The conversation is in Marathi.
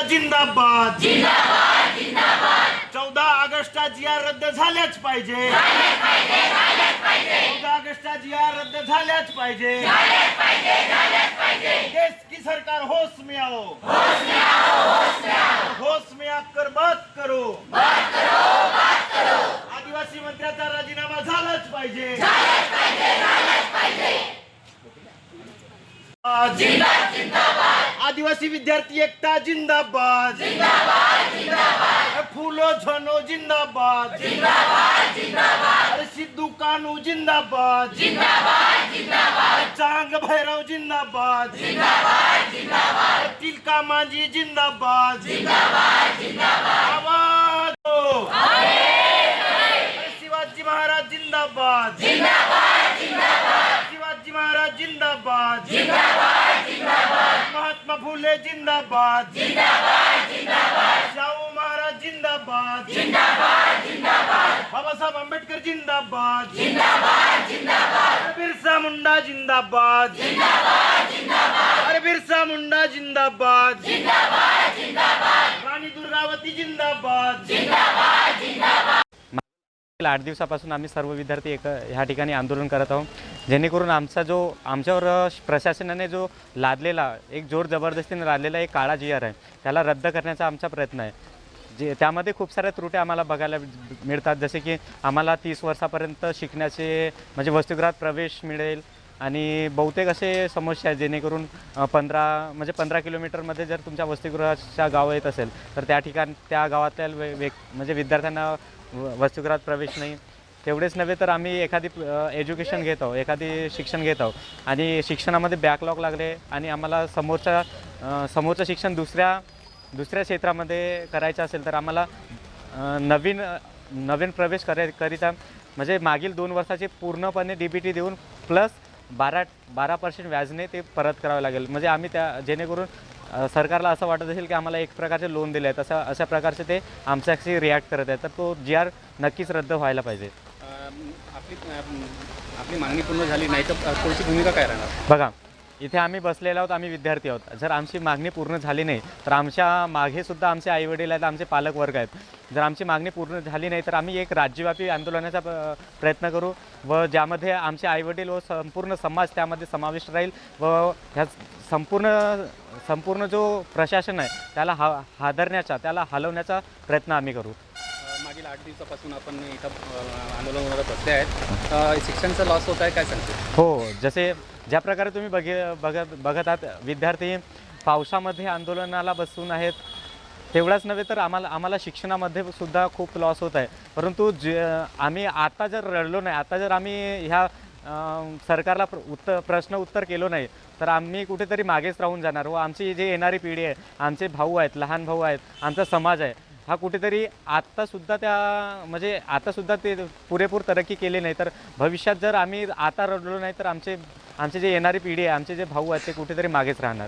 जिंदाबाद जिंदाबाद जिंदाबाद 14 ऑगस्टचा जिया रद्द झाल्याच पाहिजे 14 ऑगस्टचा जिया रद्द झाल्याच पाहिजे देश की सरकार होश में आओ होश में आकर बात करो आदिवासी मंत्र्याचा राजीनामा झालाच पाहिजे जिंदाबाद जिंदाबाद आदिवासी विद्यार्थी एकता जिंदाबाद जिंदाबाद जिंदाबाद फूलो झनो जिंदाबाद जिंदाबाद जिंदाबाद अरे सिद्धू कानू जिंदाबाद जिंदाबाद जिंदाबाद चांग भैरव जिंदाबाद जिंदाबाद जिंदाबाद तिलका मांझी जिंदाबाद जिंदाबाद जिंदाबाद आवाज दो शिवाजी महाराज जिंदाबाद जिंदाबाद जिंदाबाद शिवाजी महाराज जिंदाबाद जिंदाबाद जिंदाबाद महात्मा फुले जिंदाबाद जिंदाबाद जिंदाबाद शाहू महाराज जिंदाबाद जिंदाबाद जिंदाबाद बाबासाहेब आंबेडकर जिंदाबाद जिंदाबाद जिंदाबाद बिरसा मुंडा जिंदाबाद जिंदाबाद जिंदाबाद अरे बिरसा मुंडा जिंदाबाद जिंदाबाद जिंदाबाद राणी दुर्गावती जिंदाबाद जिंदाबाद जिंदाबाद 8 दिवसापासून आम्ही सर्व विद्यार्थी ह्या ठिकाणी आंदोलन करत आहोत जेणेकरून आमच्यावर प्रशासनाने जो लादलेला एक जोर जबरदस्तीने लादलेला एक काळा GR आहे त्याला रद्द करण्याचा आमचा प्रयत्न आहे जे त्यामध्ये खूप साऱ्या त्रुटी आम्हाला बघायला मिळतात जसे की आम्हाला 30 वर्षापर्यंत शिकण्याचे म्हणजे वसतिगृहात प्रवेश मिळेल आणि बहुतेक असे समस्या आहेत जेणेकरून 15 किलोमीटरमध्ये जर तुमच्या वसतिगृहाच्या गाव येत असेल तर त्या ठिकाणी त्या गावातल्या म्हणजे विद्यार्थ्यांना वसतिगृहात प्रवेश नाही तेवढेच नव्हे तर आम्ही एखादी एज्युकेशन घेत आहोत एखादी शिक्षण घेत आहोत आणि शिक्षणामध्ये बॅकलॉग लागले आणि आम्हाला समोरचं शिक्षण दुसऱ्या क्षेत्रामध्ये करायचं असेल तर आम्हाला नवीन प्रवेश करिता म्हणजे मागील 2 वर्षाचे पूर्णपणे DBT देऊन प्लस 12% व्याजने ते परत करावे लागेल म्हणजे आम्ही जेणेकरून सरकारला असं वाटत असेल की आम्हाला एक प्रकारचे लोन दिले आहेत अशा प्रकारचे ते आमच्याशी रिॲक्ट करत आहेत तर तो GR नक्कीच रद्द व्हायला पाहिजे आपली मागणी पूर्ण झाली नाही तर पुढची भूमिका काय राहणार बघा इथे आम्ही बसलेलो आहोत आम्ही विद्यार्थी आहोत जर आमची मागणी पूर्ण झाली नाही तर आमच्या मागे सुद्धा आमचे आईवडील आहेत आमचे पालक वर्ग आहेत जर आमची मागणी पूर्ण झाली नाही तर आम्ही एक राज्यव्यापी आंदोलनाचा प्रयत्न करू व ज्यामध्ये आमचे आईवडील व संपूर्ण समाज त्यामध्ये समाविष्ट राहील व ह्या संपूर्ण जो प्रशासन आहे त्याला हादरण्याचा त्याला हलवण्याचा प्रयत्न आम्ही करू मागील 8 दिवसापासून आपण इथं आंदोलनावर बसले आहेत शिक्षणाचा लॉस होत आहे काय सांगते हो जसे ज्या प्रकारे तुम्ही बघत आहात विद्यार्थी पावसामध्ये आंदोलनाला बसून आहेत तेवढाच नव्हे तर आम्हाला शिक्षणामध्ये सुद्धा खूप लॉस होत आहे परंतु आम्ही आता जर रडलो नाही आता जर आम्ही ह्या सरकारला प्रश्न उत्तर केलो नाही तर आम्ही कुठेतरी मागेच राहून जाणार व आमची जी येणारी पिढी आहे आमचे भाऊ आहेत लहान भाऊ आहेत आमचा समाज आहे हा कुठेतरी आतासुद्धा ते पुरेपूर तरक्की केली नाही तर भविष्यात जर आम्ही आता रडलो नाही तर आमचे जे येणारी पिढी आहे आमचे जे भाऊ आहेत ते कुठेतरी मागेच राहणार